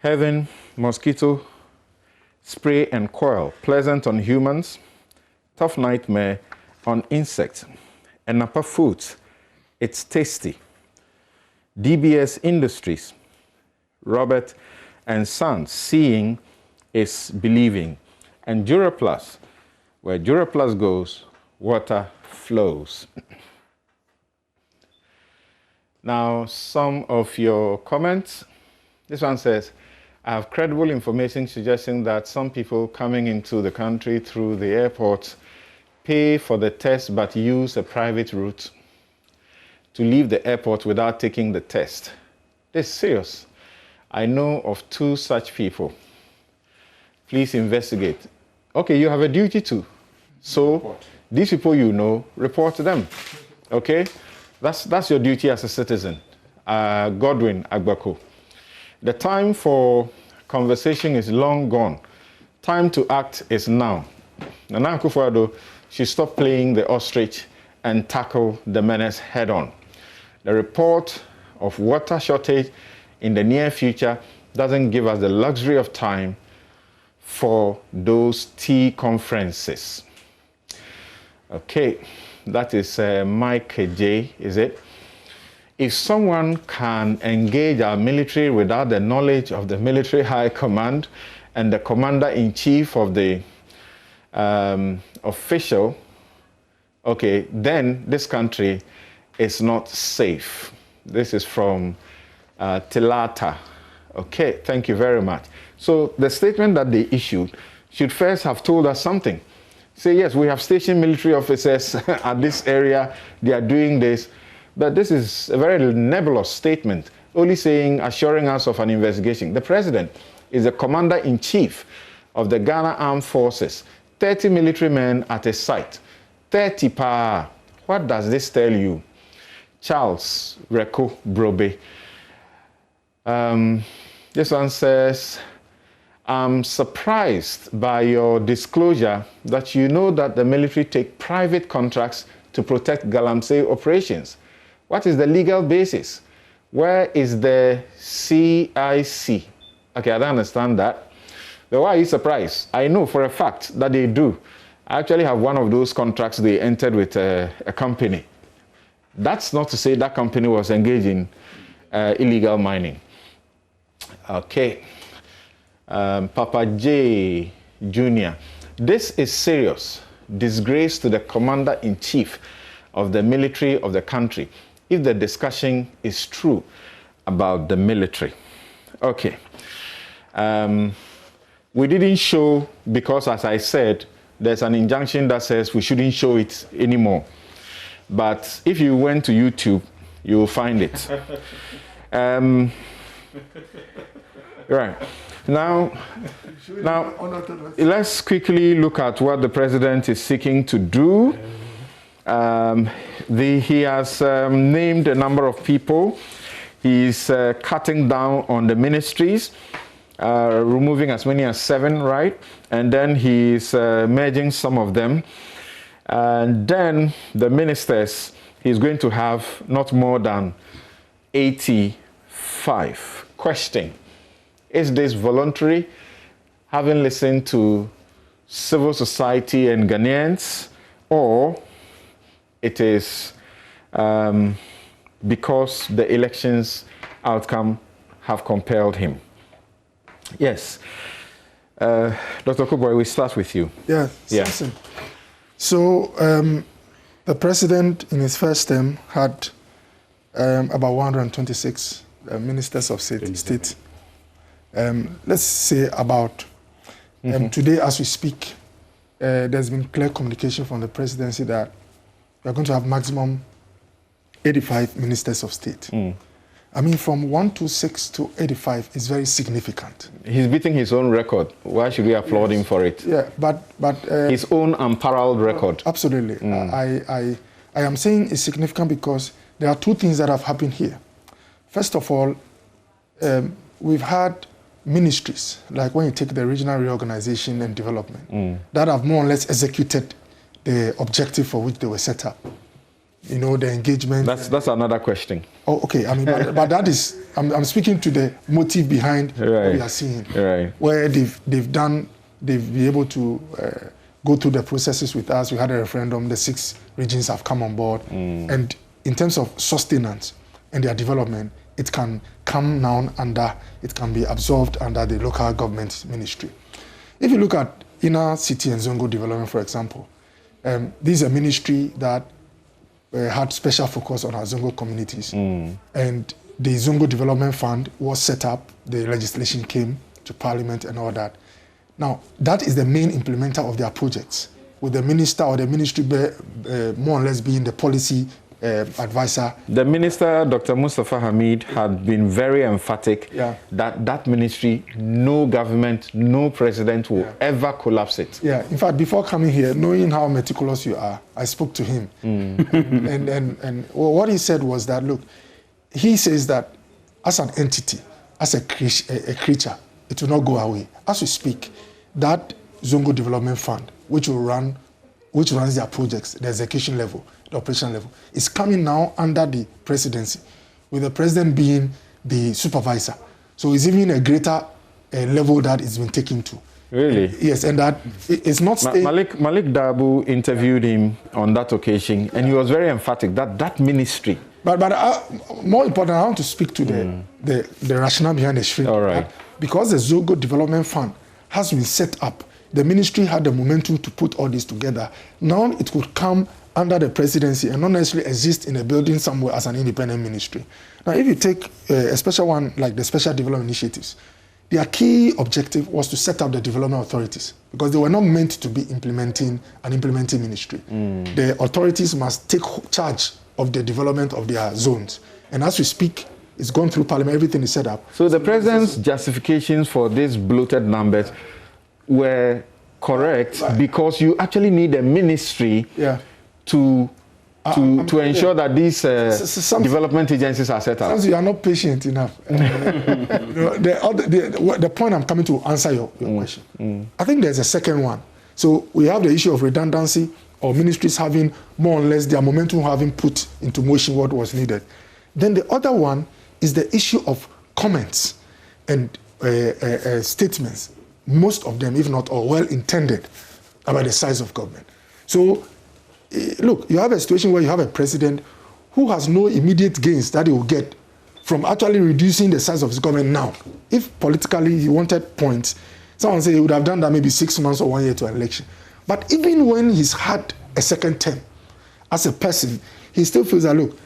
having mosquito spray and coil, pleasant on humans, tough nightmare on insects, and upper foods, it's tasty. DBS Industries, Robert and Sons, seeing is believing. And Duraplus, where Duraplus goes, water flows. Now, some of your comments. This one says, I have credible information suggesting that some people coming into the country through the airport pay for the test but use a private route to leave the airport without taking the test. This is serious. I know of 2 such people. Please investigate. Okay, you have a duty to. So these people you know, report to them. Okay? That's your duty as a citizen. Godwin Agbako. The time for conversation is long gone. Time to act is now. Nana Akufo-Addo should stop playing the ostrich and tackle the menace head on. The report of water shortage in the near future doesn't give us the luxury of time for those tea conferences. Okay, that is Mike J, is it? If someone can engage our military without the knowledge of the military high command and the commander-in-chief of the official, okay, then this country is not safe. This is from Tilata. Okay, thank you very much. So the statement that they issued should first have told us something. Say, yes, we have stationed military officers at this area, they are doing this. But this is a very nebulous statement, only saying, assuring us of an investigation. The president is the commander-in-chief of the Ghana Armed Forces. 30 military men at a site. 30 pa. What does this tell you? Charles Reko Brobe. This one says, I'm surprised by your disclosure that you know that the military take private contracts to protect Galamsey operations. What is the legal basis? Where is the CIC? Okay, I don't understand that. But why are you surprised? I know for a fact that they do. I actually have one of those contracts they entered with a company. That's not to say that company was engaged in illegal mining. Okay. Papa J Jr. This is serious disgrace to the commander-in-chief of the military of the country if the discussion is true about the military. Okay. We didn't show because, as I said, there's an injunction that says we shouldn't show it anymore. But if you went to YouTube, you will find it. Right. Now, let's quickly look at what the president is seeking to do. He has named a number of people. He's cutting down on the ministries, removing as many as 7, right? And then he's merging some of them. And then the ministers, he's going to have not more than 85. Question. Is this voluntary? Having listened to civil society and Ghanaians, or it is because the elections outcome have compelled him? Yes. Dr. Kuboy, we start with you. Yeah. So the president in his first term had about 126 ministers of state. Let's say about today as we speak, there's been clear communication from the presidency that we're going to have maximum 85 ministers of state. I mean, from 126 to 85 is very significant. He's beating his own record. Why should we applaud him for it? Yeah, but his own unparalleled record. Absolutely. I am saying it's significant because there are 2 things that have happened here. First of all, we've had ministries, like when you take the regional reorganization and development, that have more or less executed the objective for which they were set up. You know, the engagement. That's another question. Oh, okay. I mean, but that is I'm speaking to the motive behind what we are seeing, where they've been able to go through the processes with us. We had a referendum. The 6 regions have come on board, and in terms of sustenance and their development, it can come now it can be absorbed under the local government ministry. If you look at inner city and Zongo development, for example, this is a ministry that had special focus on our Zongo communities, and the Zongo Development Fund was set up. The legislation came to Parliament and all that. Now, that is the main implementer of their projects, with the minister or the ministry more or less being the policy advisor. The minister, Dr. Mustafa Hamid, had been very emphatic that ministry, no government, no president will ever collapse it. Yeah, in fact, before coming here, knowing how meticulous you are, I spoke to him. And what he said was that, look, he says that as an entity, as a creature, it will not go away. As we speak, that Zongo Development Fund, which runs their projects, the execution level, the operation level, is coming now under the presidency, with the president being the supervisor. So it's even a greater level that it's been taken to. Really? Yes, and that it's not... Malik Dabu interviewed him on that occasion, and he was very emphatic that ministry... But more important, I want to speak to the rationale behind the shrink. All right. Because the Zongo Development Fund has been set up, the ministry had the momentum to put all this together. Now it could come under the presidency and not necessarily exist in a building somewhere as an independent ministry. Now, if you take a special one like the Special Development Initiatives, their key objective was to set up the development authorities, because they were not meant to be implementing ministry. The authorities must take charge of the development of their zones. And as we speak, it's gone through Parliament, everything is set up. So the president's justifications for these bloated numbers were correct, because you actually need a ministry to ensure that these development agencies are set up. You are not patient enough. The point I'm coming to answer your question. I think there's a second one. So we have the issue of redundancy, or ministries having more or less their momentum having put into motion what was needed. Then the other one is the issue of comments and statements, most of them, if not all, well-intended about the size of government. So, look, you have a situation where you have a president who has no immediate gains that he will get from actually reducing the size of his government now. If politically he wanted points, someone say he would have done that maybe 6 months or 1 year to an election. But even when he's had a second term, as a person, he still feels that, look,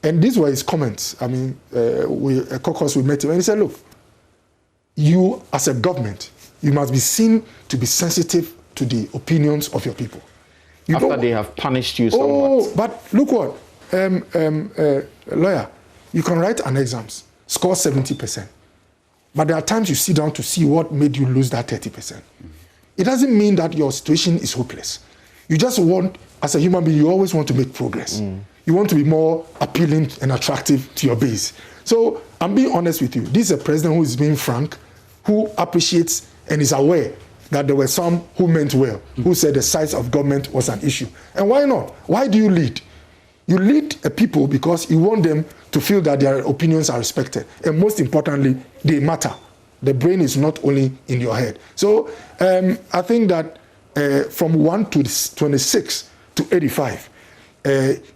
and these were his comments. I mean, a caucus we met him, and he said, look, you as a government, you must be seen to be sensitive to the opinions of your people. After they have punished you somewhat. Oh, but look what, lawyer, you can write an exams, score 70%. But there are times you sit down to see what made you lose that 30%. It doesn't mean that your situation is hopeless. You just want, as a human being, you always want to make progress. You want to be more appealing and attractive to your base. So I'm being honest with you. This is a president who is being frank, who appreciates and is aware that there were some who meant well, who said the size of government was an issue. And why not? Why do you lead? You lead a people because you want them to feel that their opinions are respected. And most importantly, they matter. The brain is not only in your head. So I think that from 1 to 26 to 85,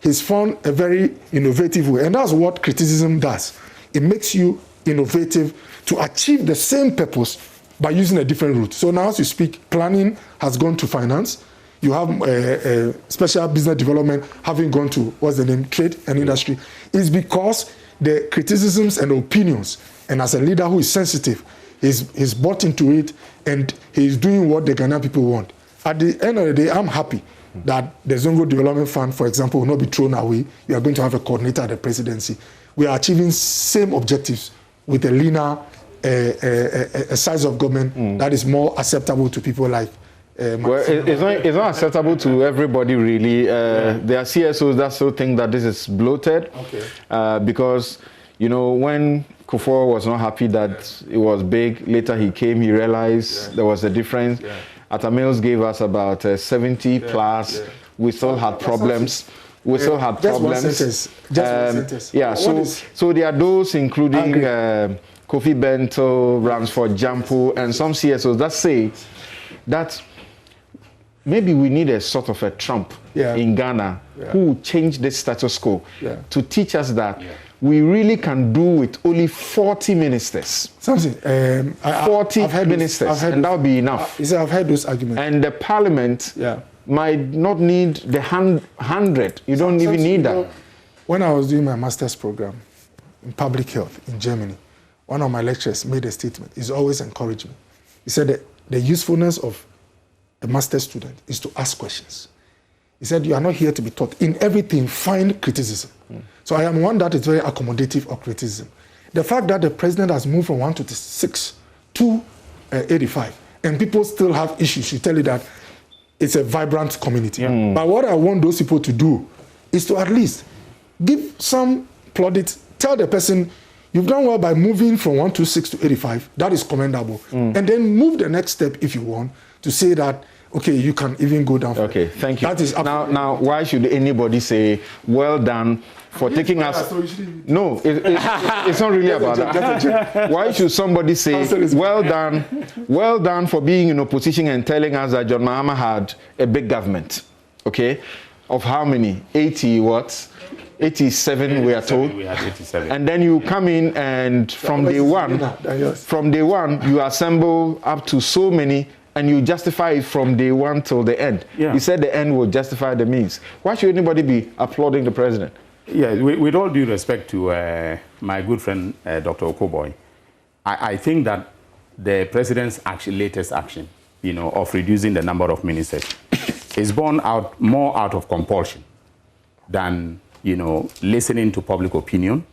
he's found a very innovative way. And that's what criticism does. It makes you innovative to achieve the same purpose by using a different route. So now as you speak, planning has gone to finance. You have special business development having gone to, what's the name, trade and industry. It's because the criticisms and opinions, and as a leader who is sensitive, he's bought into it, and he's doing what the Ghanaian people want. At the end of the day, I'm happy that the Zongo Development Fund, for example, will not be thrown away. We are going to have a coordinator at the presidency. We are achieving same objectives with a leaner a size of government that is more acceptable to people like well, it's not acceptable to everybody, really. There are CSOs that still think that this is bloated, because, you know, when Kufuor was not happy that it was big, later he came, he realized there was a difference. Atamils gave us about 70 plus. We still had problems. we still have just problems. One sentence. Just one sentence. Yeah, so there are those including Kofi Bento, Ramsford Jampu, and some CSOs that say that maybe we need a sort of a Trump in Ghana who will change the status quo to teach us that we really can do with only 40 ministers. 40 ministers, and that will be enough. I've heard those arguments. And the parliament might not need the 100. You don't even need that. When I was doing my master's program in public health in Germany, one of my lecturers made a statement. He's always encouraged me. He said that the usefulness of a master's student is to ask questions. He said, you are not here to be taught. In everything, find criticism. So I am one that is very accommodative of criticism. The fact that the president has moved from 126 to 85, and people still have issues, you tell you that it's a vibrant community. But what I want those people to do is to at least give some plaudits, tell the person, you've done well by moving from 126 to 85. That is commendable. And then move the next step if you want to say that, okay, you can even go down. Okay, thank you. That is now, why should anybody say, well done for taking us? No, it's not really about that. Why should somebody say, well done for being in opposition and telling us that John Mahama had a big government, okay? Of how many? 80 what? 87 we are told. We had 87. And then you come in and from day one, you assemble up to so many and you justify it from day one till the end. You said the end will justify the means. Why should anybody be applauding the president? Yeah, with all due respect to my good friend, Dr. Okoboy, I think that the president's latest action, of reducing the number of ministers is born more out of compulsion than, listening to public opinion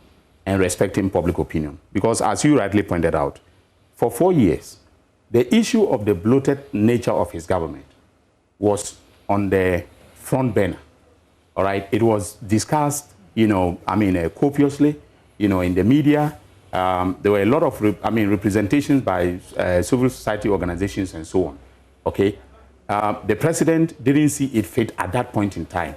and respecting public opinion. Because as you rightly pointed out, for 4 years, the issue of the bloated nature of his government was on the front burner, all right? It was discussed, copiously, in the media. There were a lot of, representations by civil society organizations and so on, okay? The president didn't see it fit at that point in time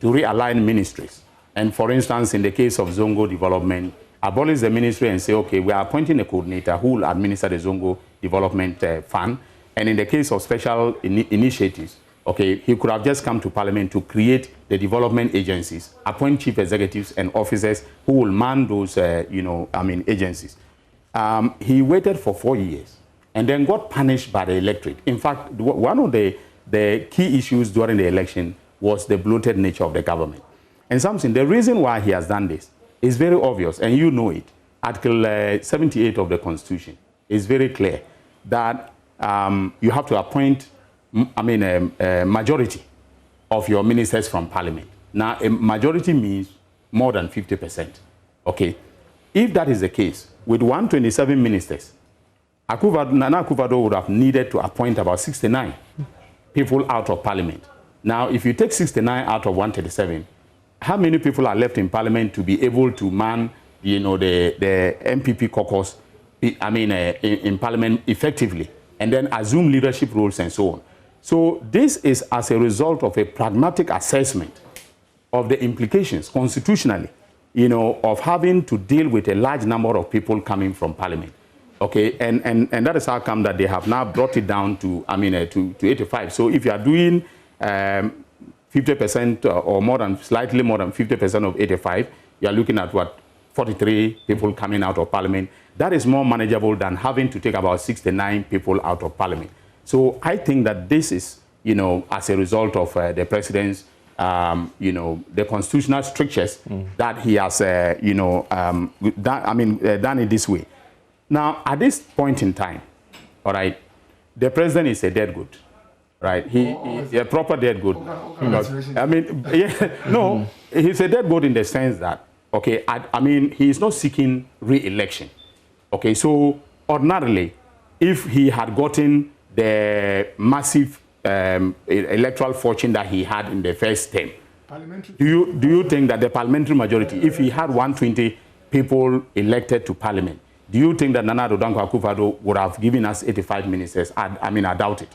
to realign ministries. And for instance, in the case of Zongo development, abolish the ministry and say, okay, we are appointing a coordinator who will administer the Zongo Development Fund. And in the case of special initiatives, okay, he could have just come to Parliament to create the development agencies, appoint chief executives and officers who will man those, agencies. He waited for 4 years and then got punished by the electorate. In fact, one of the key issues during the election was the bloated nature of the government. And something, the reason why he has done this is very obvious, and you know it. Article 78 of the Constitution is very clear that you have to appoint, a majority of your ministers from Parliament. Now, a majority means more than 50%. Okay, if that is the case, with 127 ministers, Nana Akufo-Addo would have needed to appoint about 69 people out of Parliament. Now, if you take 69 out of 137, how many people are left in Parliament to be able to man, the MPP caucus, in Parliament effectively, and then assume leadership roles and so on? So this is as a result of a pragmatic assessment of the implications constitutionally, of having to deal with a large number of people coming from Parliament. Okay, and that is how come that they have now brought it down to, to 85. So if you are doing 50% or more than, slightly more than 50% of 85, you are looking at what, 43 people coming out of Parliament. That is more manageable than having to take about 69 people out of Parliament. So I think that this is, as a result of the president's, the constitutional strictures that he has, done it this way. Now, at this point in time, all right, the president is a dead good. Right, he's a proper dead goat. He's a dead goat in the sense that, okay, he is not seeking re-election. Okay, so ordinarily, if he had gotten the massive electoral fortune that he had in the first term, do you think that the parliamentary majority, if he had 120 people elected to Parliament, do you think that Nana Addo Dankwa Akufo-Addo would have given us 85 ministers? I doubt it.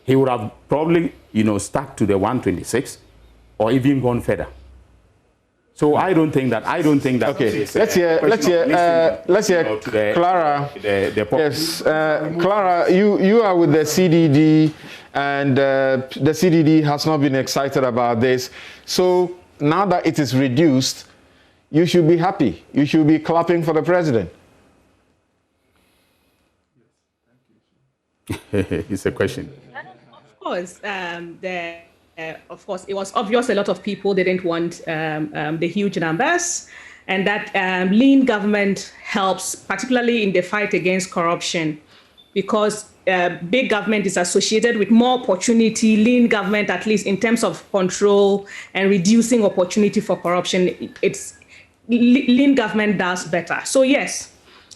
He would have probably, stuck to the 126 or even gone further. So I don't think that. Okay, let's hear Clara. Yes, Clara, you are with the CDD, and the CDD has not been excited about this. So now that it is reduced, you should be happy. You should be clapping for the president. It's a question. Of course, of course, it was obvious a lot of people didn't want the huge numbers, and that lean government helps, particularly in the fight against corruption, because big government is associated with more opportunity. Lean government, at least in terms of control and reducing opportunity for corruption, lean government does better. So yes,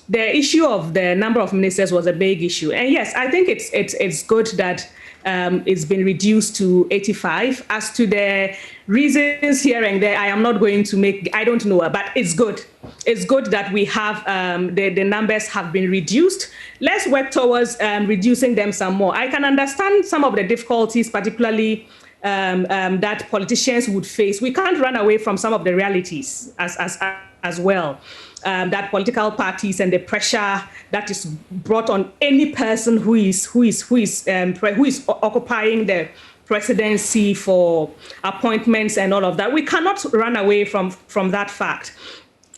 the issue of the number of ministers was a big issue, and yes, I think it's good that it's been reduced to 85. As to the reasons here and there, I am not going to I don't know, but it's good. It's good that we have the numbers have been reduced. Let's work towards reducing them some more. I can understand some of the difficulties, particularly that politicians would face. We can't run away from some of the realities as well. That political parties and the pressure that is brought on any person who is occupying the presidency for appointments and all of that. We cannot run away from that fact.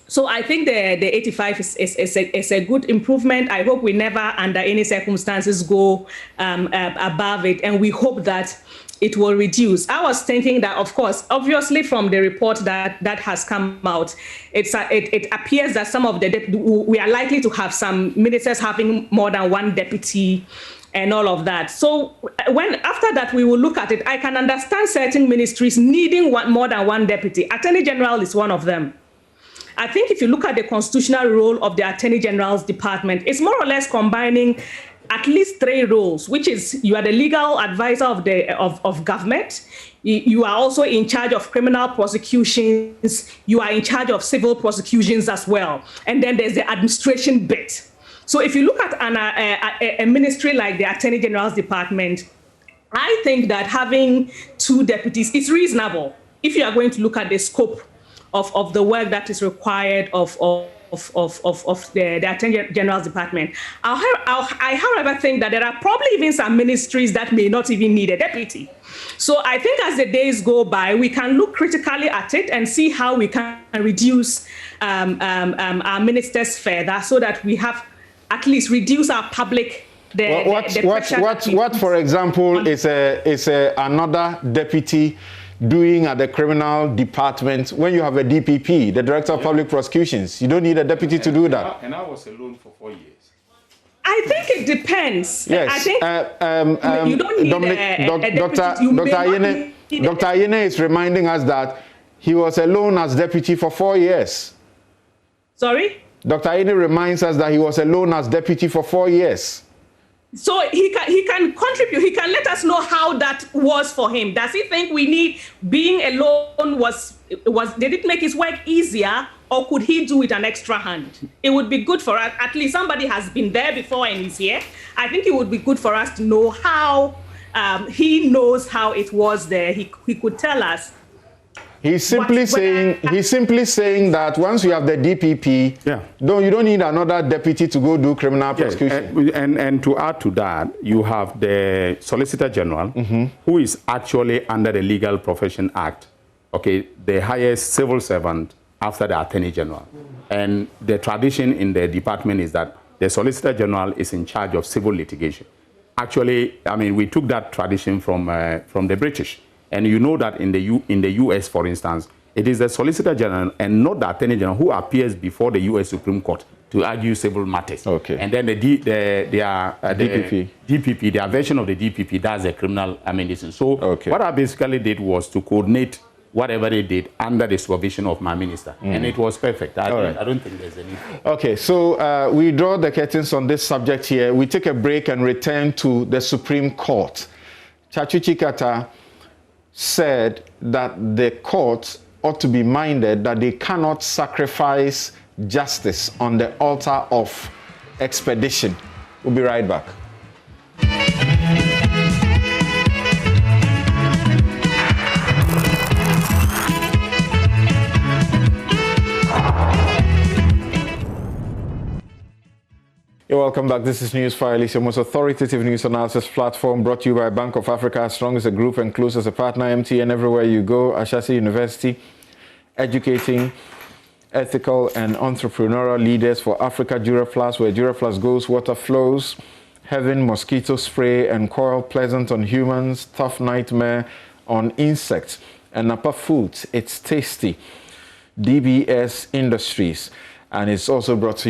So I think the 85 is a good improvement. I hope we never, under any circumstances, go above it, and we hope that it will reduce. I was thinking that, of course, obviously from the report that has come out, it appears that some of we are likely to have some ministers having more than one deputy and all of that. So after that, we will look at it. I can understand certain ministries needing more than one deputy. Attorney General is one of them. I think if you look at the constitutional role of the Attorney General's department, it's more or less combining at least 3 roles, which is you are the legal advisor of government. You are also in charge of criminal prosecutions. You are in charge of civil prosecutions as well. And then there's the administration bit. So if you look at a ministry like the Attorney General's department, I think that having 2 deputies is reasonable if you are going to look at the scope of the work that is required of the Attorney General's department. I, however, think that there are probably even some ministries that may not even need a deputy. So I think as the days go by, we can look critically at it and see how we can reduce our ministers further, so that we have at least reduce our public. What, for example, is another deputy doing at the criminal department when you have a DPP, the Director of Public Prosecutions? You don't need a deputy to do that. And I was alone for 4 years. I think it depends. Yes. I think you don't need a deputy. Dr. Ayene is reminding us that he was alone as deputy for 4 years. Sorry? Dr. Ayene reminds us that he was alone as deputy for 4 years. So he can contribute. He can let us know how that was for him. Does he think we need being alone did it make his work easier, or could he do it an extra hand? It would be good for us. At least somebody has been there before and is here. I think it would be good for us to know how he knows how it was there. He could tell us. He's simply saying that once you have the DPP, you don't need another deputy to go do criminal prosecution. And to add to that, you have the Solicitor General, who is actually under the Legal Profession Act, the highest civil servant after the Attorney General. And the tradition in the department is that the Solicitor General is in charge of civil litigation. Actually, I mean, we took that tradition from the British. And you know that in the U.S., for instance, it is the Solicitor General and not the Attorney General who appears before the U.S. Supreme Court to argue civil matters. And then the DPP, their version of the DPP, does a criminal amendment. So what I basically did was to coordinate whatever they did under the supervision of my minister. And it was perfect. I don't think there's any. Okay, so we draw the curtains on this subject here. We take a break and return to the Supreme Court. Chachuchi Kata said that the courts ought to be minded that they cannot sacrifice justice on the altar of expedition. We'll be right back. You're welcome back. This is NewsFile. It's your most authoritative news analysis platform, brought to you by Bank of Africa, as strong as a group and close as a partner. MTN everywhere you go. Ashesi University, educating ethical and entrepreneurial leaders for Africa. Duraflux, where Duraflux goes, water flows. Heaven, mosquito spray and coil, pleasant on humans, tough nightmare on insects. And Napa Foods, it's tasty. DBS Industries, and it's also brought to you